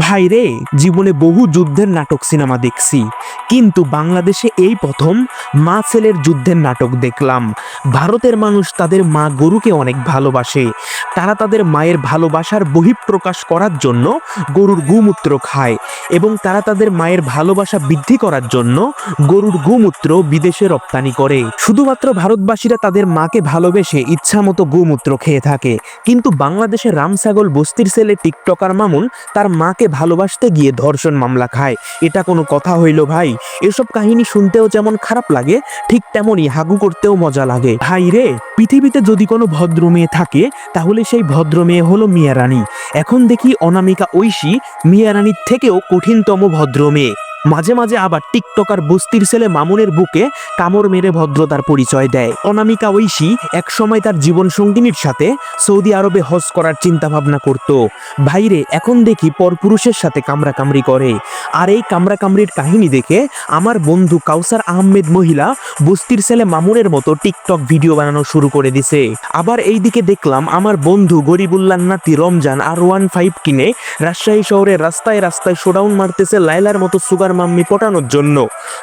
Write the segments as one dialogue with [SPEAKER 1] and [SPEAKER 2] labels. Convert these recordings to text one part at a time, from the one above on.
[SPEAKER 1] ভাইরে, জীবনে বহু যুদ্ধের নাটক সিনেমা দেখছি, কিন্তু বাংলাদেশে এই প্রথম মা ছেলের যুদ্ধের নাটক দেখলাম। ভারতের মানুষ তাদের মা গরুকে অনেক ভালোবাসে। তারা তাদের মায়ের ভালোবাসার বহিঃপ্রকাশ করার জন্য গরুর গোমূত্র খায় এবং তারা তাদের মায়ের ভালোবাসা বৃদ্ধি করার জন্য গরুর গোমূত্র বিদেশে রপ্তানি করে। শুধুমাত্র ভারতবাসীরা তাদের মাকে ভালোবেসে ইচ্ছামতো গোমূত্র খেয়ে থাকে, কিন্তু বাংলাদেশের রামছাগল বস্তির ছেলে টিকটকার মামুন তার মাকে ভালোবাসতে গিয়ে ধর্ষণ মামলা খায়। এটা কোনো কথা হইল ভাই? এসব কাহিনী শুনতেও যেমন খারাপ লাগে, ঠিক তেমনই হাগু করতেও মজা লাগে। ভাই রে, পৃথিবীতে যদি কোনো ভদ্র মেয়ে থাকে তাহলে সেই ভদ্র মেয়ে হলো মিয়া রানী। এখন দেখি অনামিকা ঐশী মিয়া রানীর থেকেও কঠিনতম ভদ্র মেয়ে। মাঝে মাঝে আবার টিকটকার বস্তির ছেলে মামুনের বুকে কামড় মেরে ভদ্রতার পরিচয় দেয়। অনামিকা ঐশী একসময় তার জীবন সঙ্গিনীর সাথে সৌদি আরবে হজ করার চিন্তা ভাবনা করত। ভাইরে, এখন দেখি পরপুরুষের সাথে কামড়াকামড়ি করে। আর এই কামড়াকামড়ির কাহিনী দেখে আমার বন্ধু কাউসার আহমেদ মহিলা বস্তির ছেলে মামুনের মতো টিকটক ভিডিও বানানো শুরু করে দিছে। আবার এইদিকে দেখলাম আমার বন্ধু গরিবুল্লাহ নাতি রমজান R15 কিনে রাজশাহী শহরের রাস্তায় রাস্তায় শোডাউন মারতেছে লাইলার মতো সুগার মাম্মি পটানোর জন্য।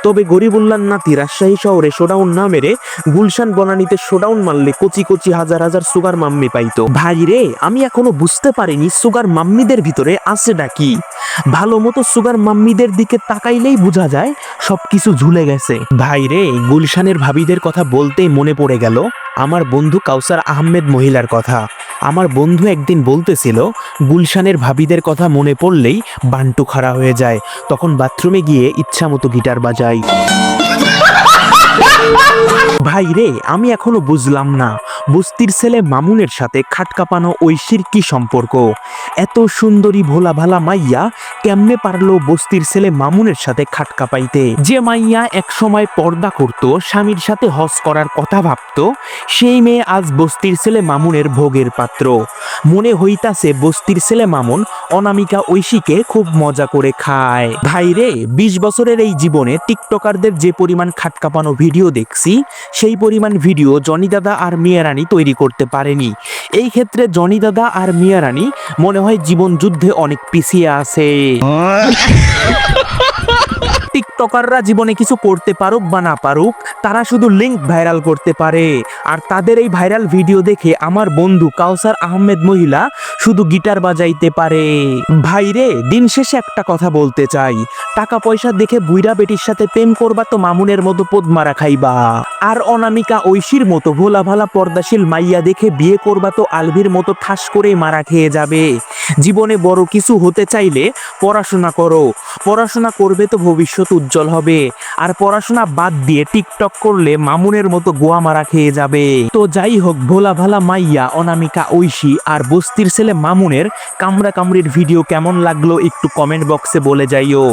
[SPEAKER 1] তবে গরিবুল্লাহ নাতি রাজশাহী শহরে শোডাউন না মেরে গুলশান বনানীতে শোডাউন মারলে কচি কচি হাজার হাজার সুগার মাম্মি পাইতো। ভাই রে, আমি এখনো বুঝতে পারিনি সুগার মাম্মিদের ভিতরে আছেটা কি। ভালো মতো সুগার মাম্মিদের দিকে তাকাইলেই বোঝা যায় সবকিছু ঝুলে গেছে। ভাই রে, গুলশানের ভাবিদের কথা বলতেই মনে পড়ে গেল আমার বন্ধু কাউসার আহমেদ মহিলার কথা। আমার বন্ধু একদিন বলতেছিল গুলশানের ভাবিদের কথা মনে পড়লেই বান্টু খাড়া হয়ে যায়, তখন বাথরুমে গিয়ে ইচ্ছা মতো গিটার বাজাই। ভাই রে, আমি এখনো বুঝলাম না বস্তির ছেলে মামুনের সাথে খাট কাঁপানো ঐশীর কি সম্পর্ক। এত সুন্দরী ভোলা ভালা মাইয়া কেমনে পারলো বস্তির ছেলে মামুনের সাথে খাট কাঁপাইতে? যে মাইয়া এক সময় পর্দা করত, স্বামীর সাথে হজ করার কথা ভাবতো, সেই মেয়ে আজ বস্তির ছেলে মামুনের ভোগের পাত্র। মনে হইতাছে বস্তির ছেলে মামুন অনামিকা ঐশীকে খুব মজা করে খায়। ভাই রে, 20 বছরের এই জীবনে টিকটকারদের যে পরিমাণ খাট কাঁপানো ভিডিও দেখছি, সেই পরিমাণ ভিডিও জনি দাদা আর মিয়া রানী তৈরি করতে পারেনি। এই ক্ষেত্রে জনি দাদা আর মিয়া রানী মনে হয় জীবন যুদ্ধে অনেক পিছিয়ে আছে। টিকটকাররা জীবনে কিছু করতে পারুক বা না পারুক, তারা শুধু লিংক ভাইরাল করতে পারে। আর তাদের এই ভাইরাল ভিডিও দেখে আমার বন্ধু কাউসার আহমেদ মহিলা শুধু গিটার বাজাইতে পারে। ভাইরে, দিন শেষে একটা কথা বলতে চাই, টাকা পয়সা দেখে বুইরা বেটির সাথে প্রেম করবা তো মামুনের মতো পোদ মারা খাইবা, আর অনামিকা ঐশীর মতো ভোলা ভালা পর্দাশীল মাইয়া দেখে বিয়ে করবা তো আলভির মতো ঠাস করে মারা খেয়ে যাবে। জীবনে বড় কিছু হতে চাইলে পড়াশোনা করো, পড়াশোনা করবে তো ভবিষ্যৎ উজ্জ্বল হবে। আর পড়াশোনা বাদ দিয়ে টিকটক করলে মামুনের মতো গোয়া মারা খেয়ে যাবে। তো যাই হোক, ভোলা ভালা মাইয়া অনামিকা ঐশী আর বস্তির ছেলে মামুনের কামড়া কামড়ির ভিডিও কেমন লাগলো একটু কমেন্ট বক্সে বলে যাইও।